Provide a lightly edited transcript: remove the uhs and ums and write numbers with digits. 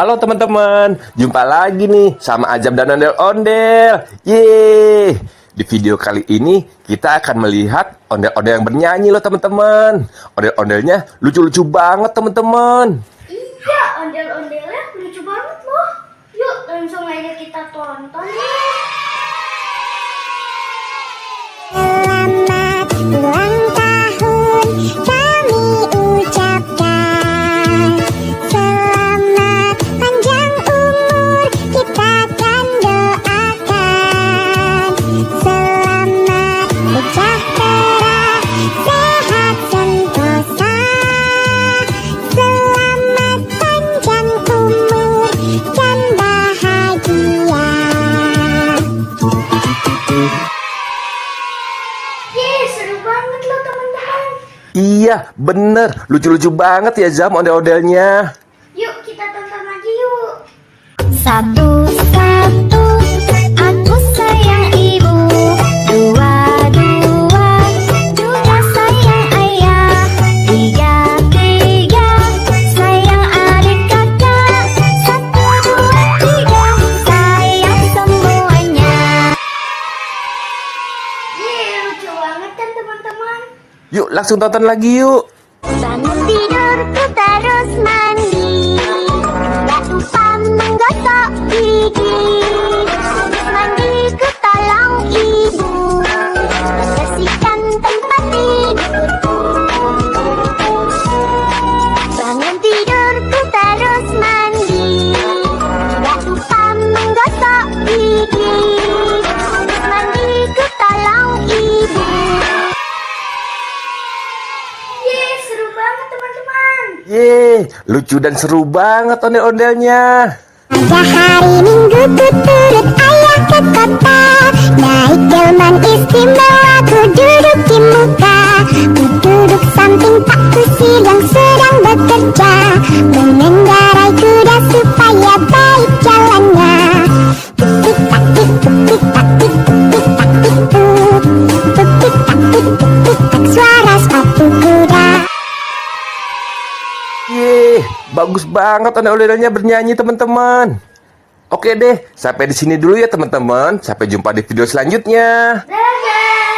Halo teman-teman, jumpa lagi nih sama Ajab dan ondel-ondel. Yeay! Di video kali ini kita akan melihat ondel-ondel yang bernyanyi loh teman-teman. Ondel-ondelnya lucu-lucu banget teman-teman. Iya, ondel-ondelnya lucu banget loh. Yuk, langsung aja kita tonton ya. Selamat ulang tahun kami ucapkan. Selamat panjang umur kita kan doakan. Selamat sejahtera, sehat sentosa. Selamat panjang umur dan bahagia. Seru banget loh teman-teman. Iya, bener. Lucu-lucu banget ya Zam ondel-ondelnya. Yuk kita tonton lagi yuk. Satu-satu aku sayang ibu. Dua-dua juga sayang ayah. Tiga-tiga sayang adik kakak. Satu, dua, tiga sayang semuanya. Lucu banget kan teman-teman. Yuk, langsung tonton lagi yuk. Bangun tidurku terus mandi. Gak lupa menggosok gigi. Habis mandiku tolong ibu bersihkan tempat tidurku. Bangun tidurku terus mandi. Gak lupa menggosok gigi. Habis mandiku tolong ibu. Seru banget teman-teman. Yeay, lucu dan seru banget ondel-ondelnya. Pada hari Minggu ku turut ayah ke kota. Naik delman istimewa ku duduk di muka. Ku duduk samping Pak Kusir yang sedang bekerja. Mengendarai kuda supaya baik jalannya. Tuk tak tik tuk tik tak tik tuk tik tak tik tuk. Tuk tik tak tik tuk tik tak suara sepatu kuda. Yeay, bagus banget ondel-ondelnya bernyanyi teman-teman. Oke deh, sampai di sini dulu ya teman-teman. Sampai jumpa di video selanjutnya. Dadah.